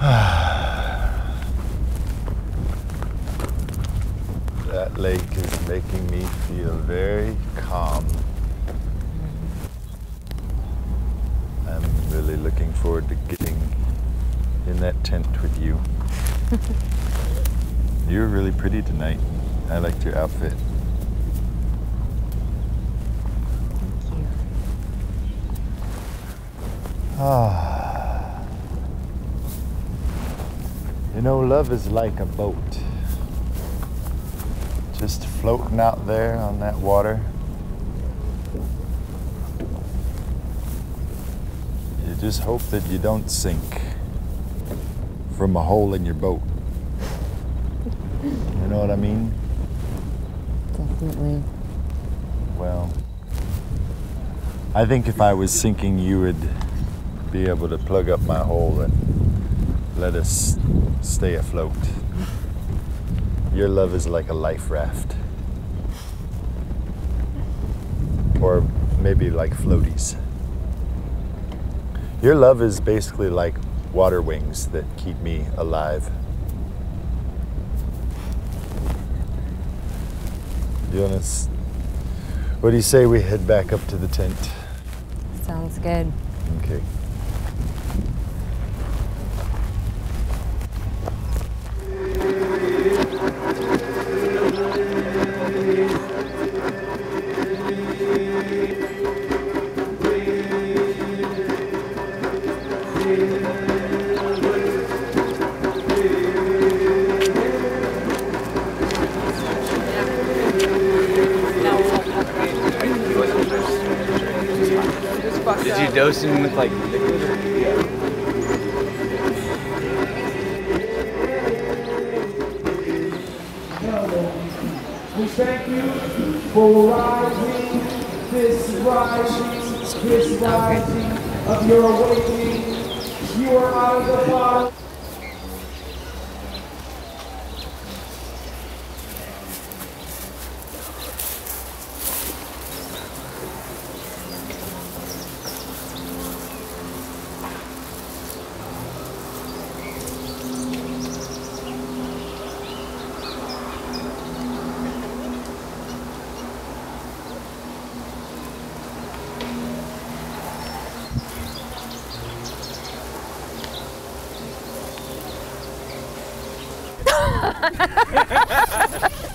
That lake is making me feel very calm. I'm really looking forward to getting in that tent with you. You're really pretty tonight. I liked your outfit. Thank you. Ah. You know, love is like a boat. Just floating out there on that water. You just hope that you don't sink from a hole in your boat. You know what I mean? Definitely. Well, I think if I was sinking, you would be able to plug up my hole and let us stay afloat. Your love is like a life raft. Or maybe like floaties. Your love is basically like water wings that keep me alive. Jonas, what do you say we head back up to the tent? Sounds good. Okay. Did you dose him with like liquid? Yeah. We thank you for rising of your awakening. You are out of the bottom.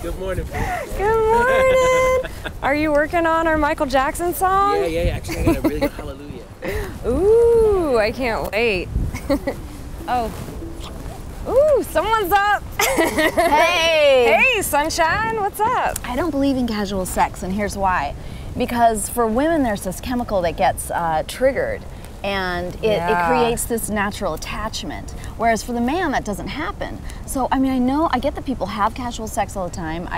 Good morning. Good morning. Are you working on our Michael Jackson song? Yeah. Actually, I got a really good hallelujah. Ooh, I can't wait. Oh. Ooh, someone's up. Hey! Hey, sunshine, what's up? I don't believe in casual sex, and here's why. Because for women, there's this chemical that gets triggered, and it creates this natural attachment. Whereas for the man, that doesn't happen. So, I mean, I get that people have casual sex all the time.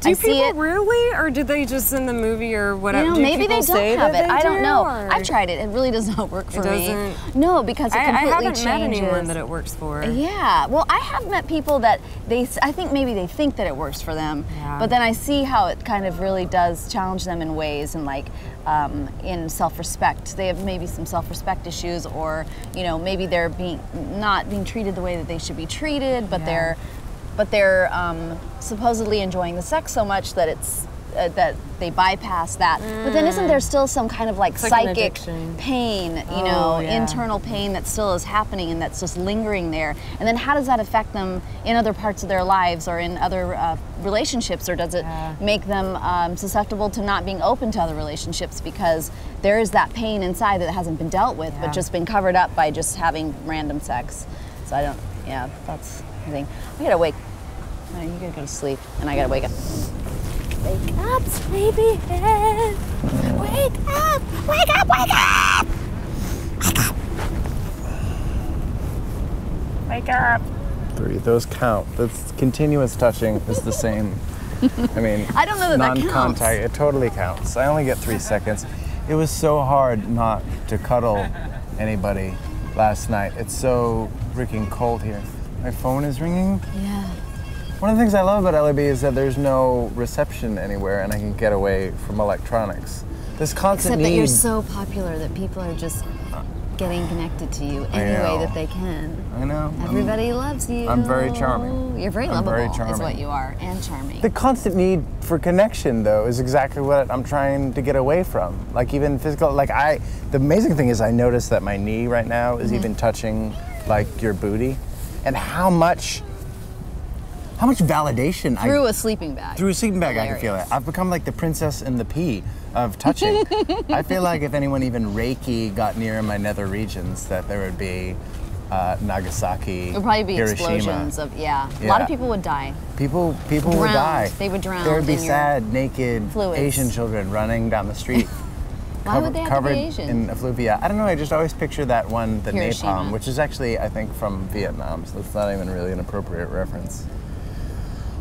Do see people it. Really, or did they just in the movie or whatever? You know, maybe they don't have it. I don't know. Or? I've tried it. It really does not work for me. Doesn't. No, because it completely changes. I haven't met anyone that it works for. Yeah. Well, I have met people that I think maybe they think that it works for them, but then I see how it kind of really does challenge them in ways, and like in self-respect. They have maybe some self-respect issues, or maybe they're not being treated the way that they should be treated, but they're supposedly enjoying the sex so much that it's that they bypass that. But then isn't there still some kind of like psychic pain, internal pain that still is happening and that's just lingering there? And then how does that affect them in other parts of their lives or in other relationships, or does it make them susceptible to not being open to other relationships because there is that pain inside that hasn't been dealt with but just been covered up by just having random sex? So I don't, that's the thing. I gotta wake. You gotta go to sleep, and I gotta wake up. Wake up, sleepyhead! Wake up! Wake up! Wake up! Wake up! Wake up! 3. Those count. That's continuous touching is the same. I mean, I don't know that non-contact. that It totally counts. I only get 3 seconds. It was so hard not to cuddle anybody last night. It's so freaking cold here. My phone is ringing. Yeah. One of the things I love about LAB is that there's no reception anywhere and I can get away from electronics. This constant Except need... that you're so popular that people are just getting connected to you any way that they can. I know. Everybody loves you. I'm very charming. You're very I'm lovable, very charming. is what you are, and charming. The constant need for connection, though, is exactly what I'm trying to get away from. Like even physical, the amazing thing is I notice that my knee right now is even touching like your booty, and how much validation through a sleeping bag. Through a sleeping bag, I can feel it. I've become like the princess and the pea of touching. I feel like if anyone even Reiki got near my nether regions, that there would be Nagasaki, it would probably be Hiroshima. Explosions of, A lot of people would die. People would die. They would drown. There would be in sad, naked fluids. Asian children running down the street. Why would they have covered to be Asian? in effluvia. I don't know, I just always picture that one, the Hiroshima. napalm, which is actually, I think, from Vietnam, so it's not even really an appropriate reference.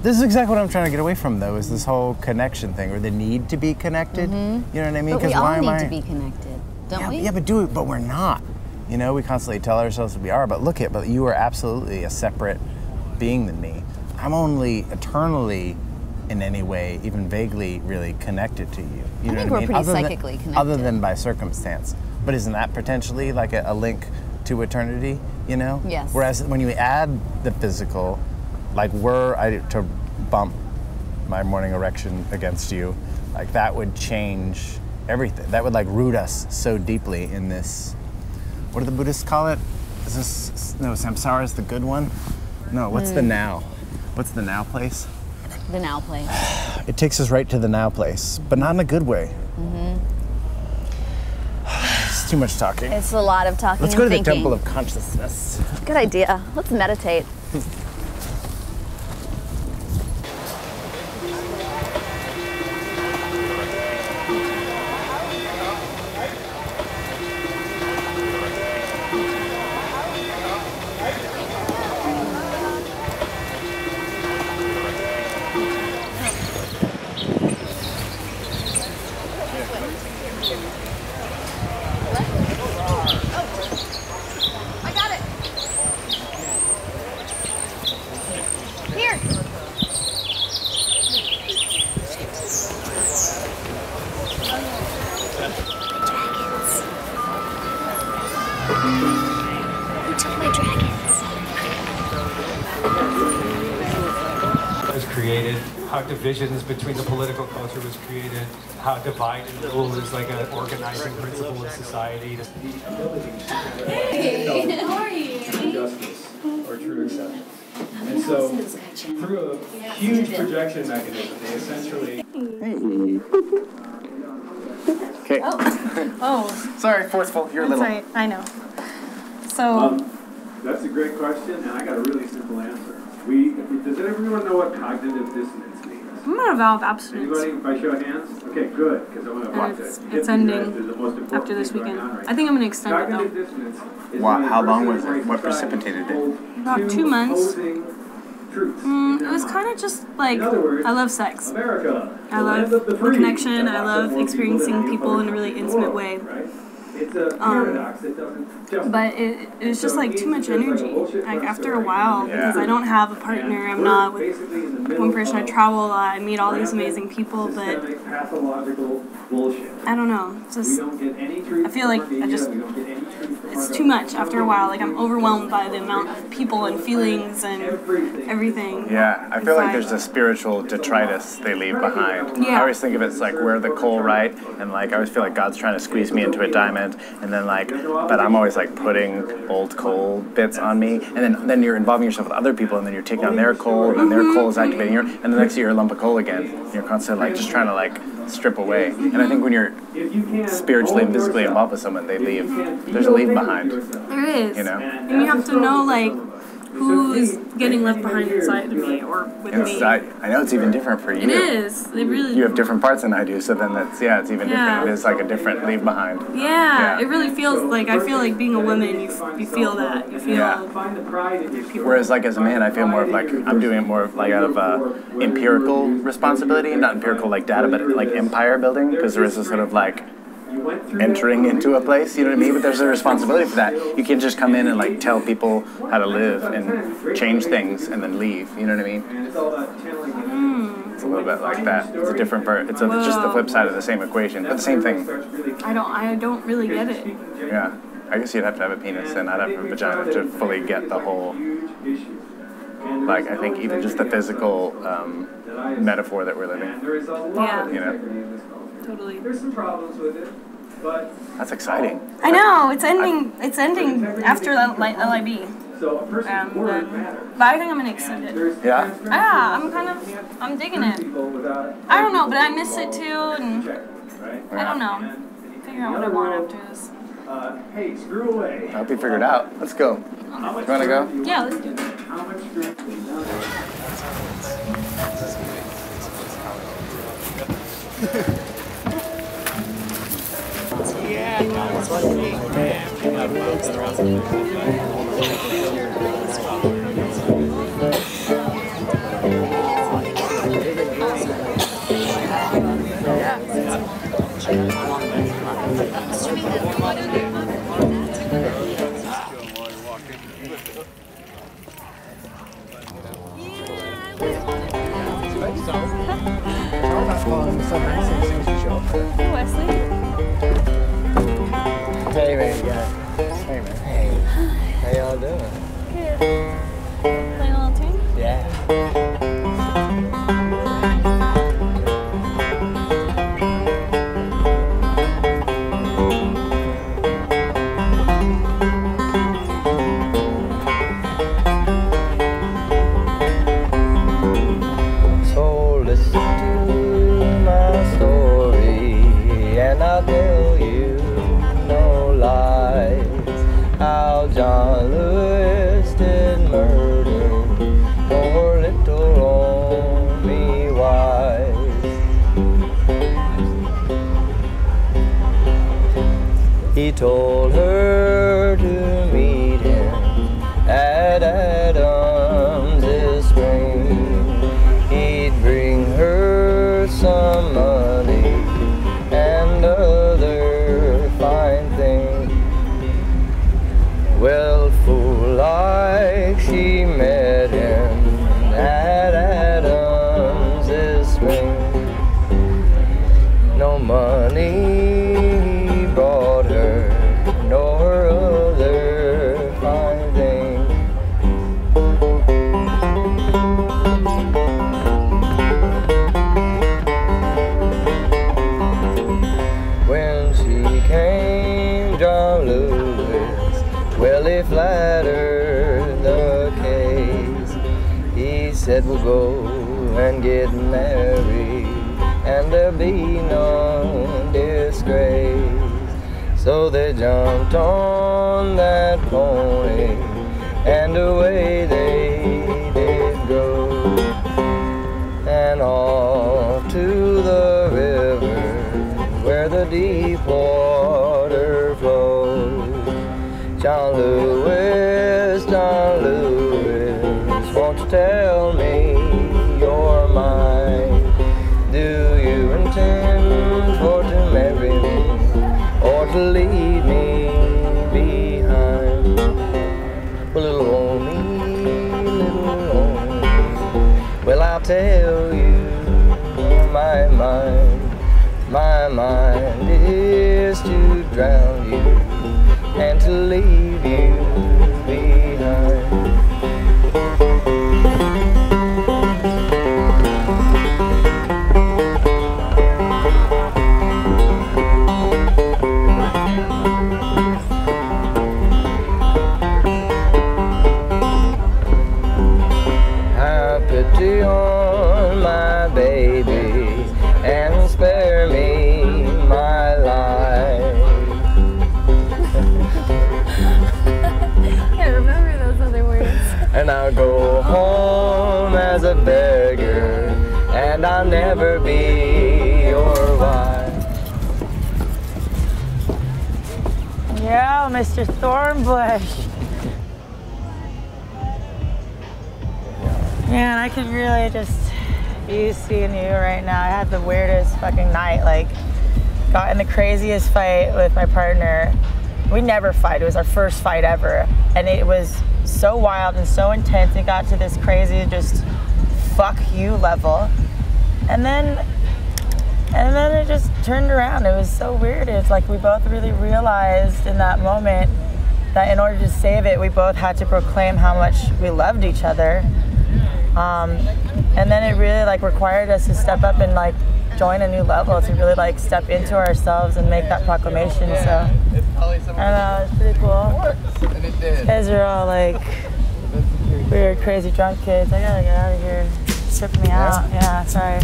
This is exactly what I'm trying to get away from, though, is this whole connection thing, or the need to be connected. You know what I mean? But we all need to be connected, don't we? Yeah, but we're not. You know, we constantly tell ourselves that we are, but but you are absolutely a separate being than me. I'm only eternally, in any way, even vaguely, really connected to you. You know think what we're I mean? pretty psychically connected. Other than by circumstance. But isn't that potentially like a link to eternity, you know? Yes. Whereas when you add the physical, like to bump my morning erection against you, like that would change everything. That would like root us so deeply in this, what do the Buddhists call it? Is this, no, samsara is the good one? No, what's the now? What's the now place? The now place. It takes us right to the now place, but not in a good way. It's too much talking. It's a lot of talking. Let's go to the thinking. temple of consciousness. Good idea. Let's meditate. Created, how divisions between the political culture was created, how divide and rule is like an organizing principle in society. Hey, how are you? Justice or true acceptance. And so, through a huge projection mechanism, they essentially. Okay. Oh. Sorry, forceful. You're a That's little. right, I know. So. That's a great question, and I got a really simple answer. Does everyone know what cognitive dissonance means? I'm gonna vow of abstinence. Anybody, by show of hands? Okay, good, because I want to watch it. It's ending after this weekend. I think I'm gonna extend it though. How long was it? What precipitated it? About 2 months. It was kind of just like, I love sex. I love the connection. I love experiencing people in a really intimate way. It's a paradox that doesn't justify. But it was just like too much energy. Like after a while, because I don't have a partner, I'm not with one person. I travel a lot. I meet all these amazing people, but I don't know. Just I feel like it's too much after a while. Like I'm overwhelmed by the amount of people and feelings and everything. Yeah, I feel like there's a spiritual detritus they leave behind. Yeah. I always think of it as like where the coal right, and like I always feel like God's trying to squeeze me into a diamond, and then like, but I'm always like putting old coal bits on me, and then you're involving yourself with other people, and then you're taking on their coal, and then their coal is activating your, and the next year you're a lump of coal again. And you're constantly like just trying to like strip away. And I think when you're spiritually and physically involved with someone, they leave. There's a leave behind. There is. You know? And you have to know like who's getting left behind inside of me or with me. I know it's even different for you. It is. They really. You have different parts than I do, so then it's even different. It is like a different leave behind. Yeah, it really feels like, I feel like being a woman, you feel that. You feel Whereas like as a man, I feel more of like, I'm doing it more of like out of empirical responsibility, not empirical like data, but like empire building, because there is a sort of like entering into a place, you know what I mean? But there's a responsibility for that. You can't just come in and like tell people how to live and change things and then leave, you know what I mean? It's a little bit like that. It's a different part. It's just the flip side of the same equation, but the same thing. I don't really get it. Yeah. I guess you'd have to have a penis and I'd have a vagina to fully get the whole, like, I think even just the physical metaphor that we're living. Yeah. You know? Totally. There's some problems with it, but that's exciting. I know, it's ending after LIB. So a person's word matters. But I think I'm gonna extend it. Yeah? Yeah, I'm digging it. I don't know, but I miss it too, and I don't know. Figure out what I want after this. Hey, screw away. I hope you figured it out. Let's go. You wanna go? Yeah, let's do it. How much drink? Hey, Wesley. Hey, man, you got it. Hey, man. Hey. How y'all doing? Good. Playing a little tune? Yeah. So listen to my story, and I'll tell you no lies. How John Lewis did murder, nor little only wise. He told her to meet him at Adam's spring. He'd bring her some money and other fine things. Well, fool like, she met him at Adam's spring. No money he brought her, nor other fine things. When she came, John Lewis, well, he flattered the case. He said, we'll go and get married, and there'll be no disgrace. So they jumped on that pony, and away they did go. And off to the river, where the deep water flows. John Lewis, won't you tell me you're mine? Do you intend for to marry me, or to leave me behind? Well, little old me, well, I'll tell you my mind. My mind is to drown you and to leave you behind. Have pity on my baby and spare me my life. Can't remember those other words. And I'll go home as a beggar, and I'll never be your wife. Yeah, Mr. Thornbush. Man, I could really just use seeing you right now. I had the weirdest fucking night. Like, got in the craziest fight with my partner. We never fight. It was our first fight ever. And it was so wild and so intense. It got to this crazy, just fuck you level. And then And then it just turned around. It was so weird. It's like we both really realized in that moment that in order to save it, we both had to proclaim how much we loved each other. And then it really like required us to step up and like join a new level, to really like step into ourselves and make that proclamation. So I don't know, it's pretty cool. You guys are all like weird, crazy drunk kids. I gotta get out of here. It's tripping me out. Yeah, sorry.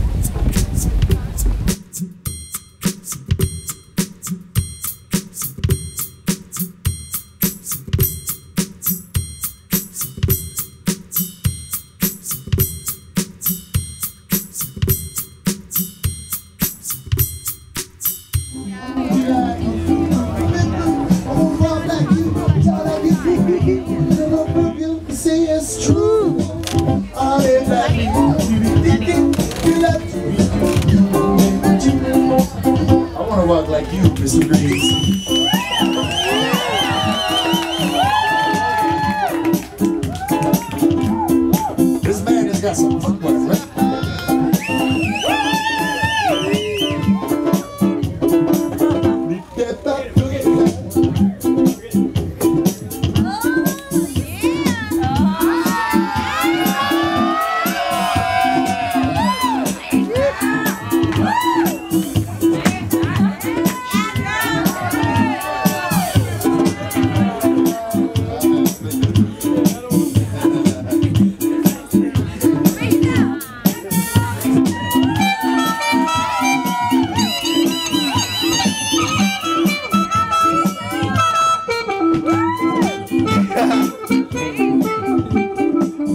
I want to walk like you, Mr. Breeze. This man has got some footwork, right?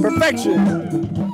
Perfection.